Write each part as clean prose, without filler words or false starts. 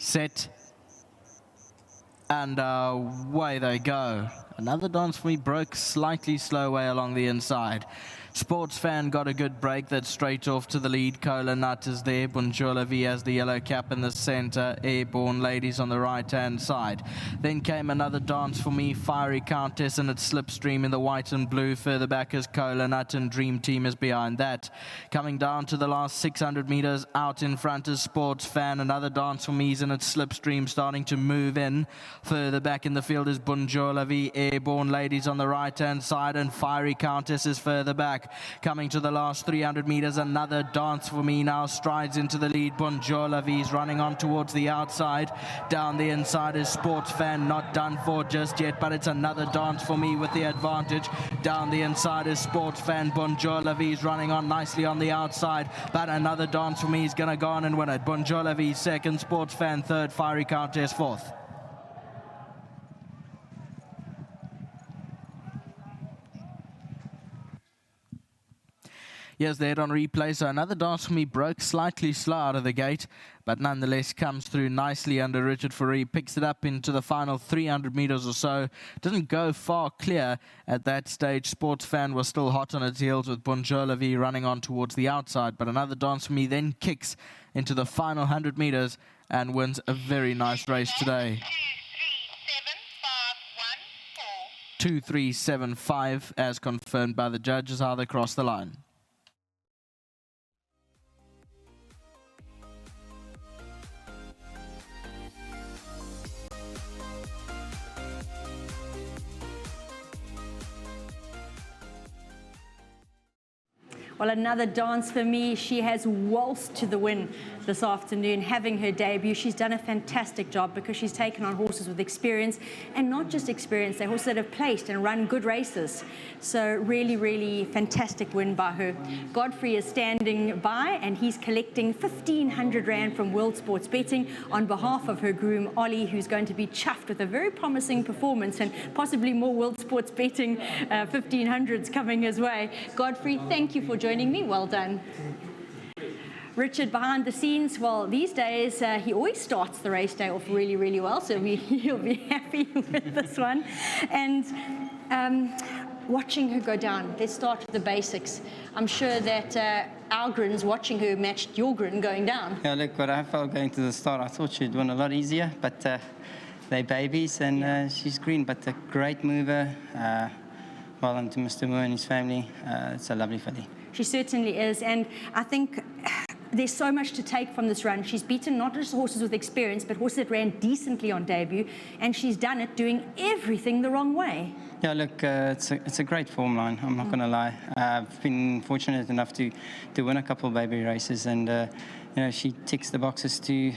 set, and away they go. Another Dance For Me broke slightly slow way along the inside. Sports Fan got a good break that's straight off to the lead. Cola Nut is there. Bonjour La Vie has the yellow cap in the center. Airborne Ladies on the right-hand side. Then came another Dance For Me, Fiery Countess and its Slipstream in the white and blue. Further back is Cola Nut and Dream Team is behind that. Coming down to the last 600 meters, out in front is Sports Fan. Another Dance For Me's in its Slipstream starting to move in. Further back in the field is Bonjour La Vie, Airborne Ladies on the right-hand side, and Fiery Countess is further back. Coming to the last 300 meters, another Dance For Me now strides into the lead. Bonjour La Vie's running on towards the outside. Down the inside is Sports Fan, not done for just yet, but it's another Dance For Me with the advantage. Down the inside is Sports Fan. Bonjour La Vie's running on nicely on the outside, but another Dance For Me is going to go on and win it. Bonjour La Vie second, Sports Fan third, Fiery Countess fourth. Here's the head on replay. So another Dance For Me broke slightly slow out of the gate, but nonetheless comes through nicely under Richard Fourie. Picks it up into the final 300 meters or so. Doesn't go far clear at that stage. Sports Fan was still hot on its heels with Bonjour La Vie running on towards the outside. But another Dance For Me then kicks into the final 100 meters and wins a very nice race today. 2-3-7-5 as confirmed by the judges how they cross the line. Well, another Dance For Me. She has waltzed to the win this afternoon, having her debut. She's done a fantastic job because she's taken on horses with experience, and not just experience, they're horses that have placed and run good races. So really, really fantastic win by her. Godfrey is standing by, and he's collecting 1,500 Rand from World Sports Betting on behalf of her groom, Ollie, who's going to be chuffed with a very promising performance and possibly more World Sports Betting 1,500s coming his way. Godfrey, thank you for joining me. Well done. Richard, behind the scenes, well, these days he always starts the race day off really, really well, so he'll be happy with this one. And watching her go down, let's start with the basics. I'm sure that our grins watching her matched your grin going down. Yeah, look, what I felt going to the start, I thought she'd win a lot easier, but they're babies, and she's green, but a great mover. Well done to Mr. Moore and his family. It's a lovely filly. She certainly is, and I think there's so much to take from this run. She's beaten not just horses with experience, but horses that ran decently on debut, and she's done it doing everything the wrong way. Yeah, look, it's a great form line, I'm not going to lie. I've been fortunate enough to win a couple of baby races, and you know, she ticks the boxes to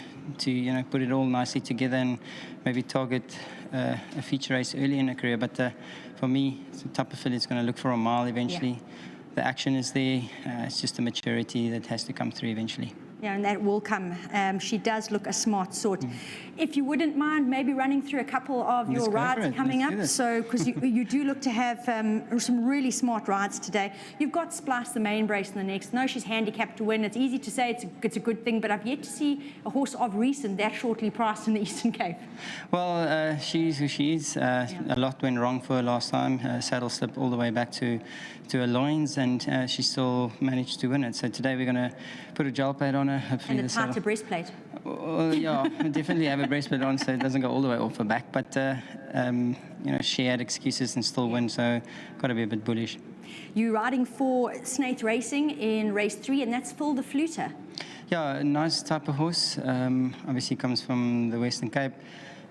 you know, put it all nicely together and maybe target a feature race early in her career. But for me, it's a type of filly that's going to look for a mile eventually. Yeah. The action is there. It's just the maturity that has to come through eventually. Yeah, and that will come. She does look a smart sort. If you wouldn't mind maybe running through a couple of your rides coming up, so because you do look to have some really smart rides today. You've got Splice the main brace in the next. No, she's handicapped to win. It's easy to say it's a good thing, but I've yet to see a horse of recent that shortly priced in the Eastern Cape. Well, she's who she is. A lot went wrong for her last time. Saddle slipped all the way back to her loins, and she still managed to win it. So today we're going to put a gel pad on her. Hopefully and a tighter breastplate. Well, yeah, definitely have a breastplate on so it doesn't go all the way off her back. But you know, she had excuses and still win, so got to be a bit bullish. You're riding for Snaith Racing in race 3, and that's Phil the Fluter. Yeah, a nice type of horse. Obviously comes from the Western Cape.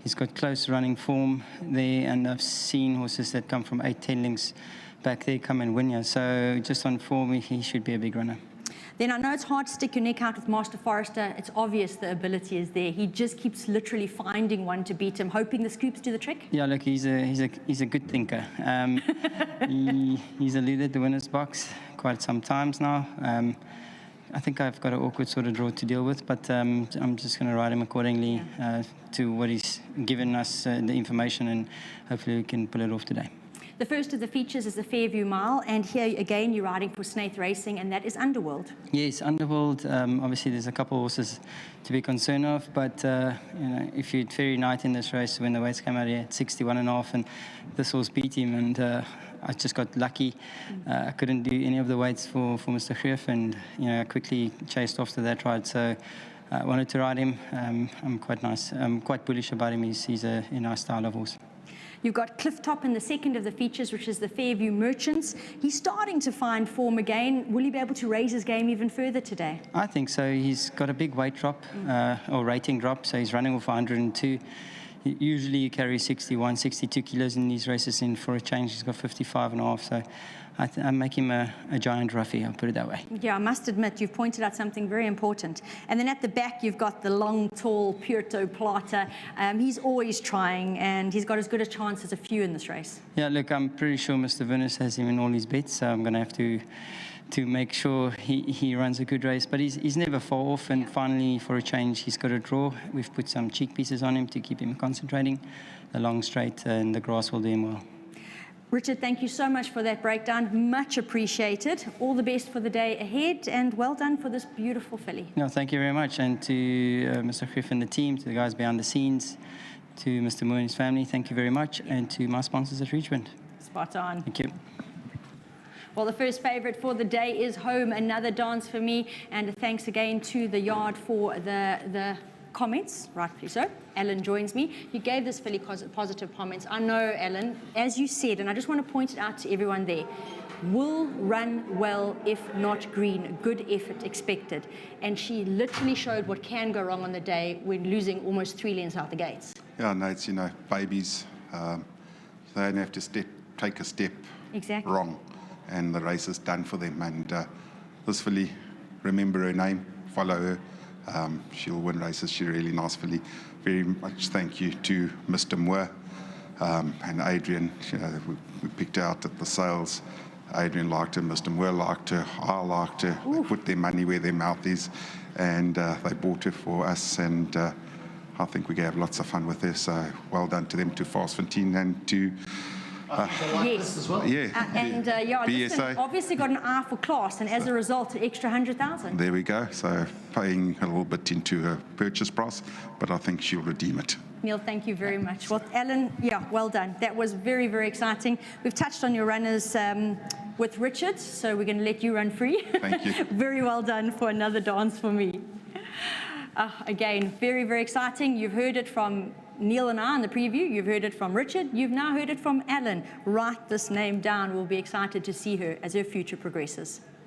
He's got close running form there, and I've seen horses that come from 8-10 links back there come and win here. So just on form, he should be a big runner. Then I know it's hard to stick your neck out with Master Forester. It's obvious the ability is there. He just keeps literally finding one to beat him, hoping the scoops do the trick. Yeah, look, he's a good thinker. He's eluded the winner's box quite some times now. I think I've got an awkward sort of draw to deal with, but I'm just going to ride him accordingly to what he's given us the information, and hopefully we can pull it off today. The first of the features is the Fairview Mile, and here again you're riding for Snaith Racing, and that is Underworld. Yes, Underworld. Obviously, there's a couple of horses to be concerned of, but if you'd Fairy Night in this race when the weights came out here at 61.5, and this horse beat him, and I just got lucky. I couldn't do any of the weights for Mr. Greef, and I quickly chased after that ride. So I wanted to ride him. I'm quite bullish about him. He's a nice style of horse. You've got Clifftop in the second of the features, which is the Fairview Merchants. He's starting to find form again. Will he be able to raise his game even further today? I think so. He's got a big weight drop, or rating drop, so he's running off 102. Usually you carry 61, 62 kilos in these races, and for a change he's got 55.5, so I make him a giant roughie, I'll put it that way. Yeah, I must admit, you've pointed out something very important. And then at the back, you've got the long, tall Puerto Plata. He's always trying, and he's got as good a chance as a few in this race. Yeah, look, I'm pretty sure Mr. Venus has him in all his bets, so I'm going to have to make sure he runs a good race. But he's never far off, and finally, for a change, he's got a draw. We've put some cheek pieces on him to keep him concentrating. The long straight and the grass will do him well. Richard, thank you so much for that breakdown. Much appreciated. All the best for the day ahead, and well done for this beautiful filly. No, thank you very much. And to Mr. Greef and the team, to the guys behind the scenes, to Mr. Moore and his family, thank you very much. And to my sponsors at Richmond. Spot on. Thank you. Well, the first favourite for the day is Home, Another Dance for Me. And thanks again to the yard for the comments, rightfully so. Alan joins me. You gave this filly positive comments. I know, Alan, as you said, and I just want to point it out to everyone there, will run well if not green. Good effort expected. And she literally showed what can go wrong on the day when losing almost 3 lengths out the gates. Yeah, no, it's, babies, they don't have to take a step wrong, and the race is done for them. And this filly, remember her name, follow her. She'll win races. She's a really nice filly. Very much thank you to Mr. Moore and Adrian. We picked out at the sales. Adrian liked her, Mr. Moore liked her, I liked her. Ooh. They put their money where their mouth is, and they bought her for us, and I think we have lots of fun with her. So well done to them, to Fast 15 and to yes. As well. Yeah. And listen, obviously got an eye for class, and as a result, an extra 100,000. There we go. So paying a little bit into her purchase price, but I think she'll redeem it. Neil, thank you very much. Well, Alan, well done. That was very, very exciting. We've touched on your runners with Richard, so we're going to let you run free. Thank you. Very well done for Another Dance for Me. Again, very, very exciting. You've heard it from Neil and I in the preview. You've heard it from Richard. You've now heard it from Alan. Write this name down. We'll be excited to see her as her future progresses.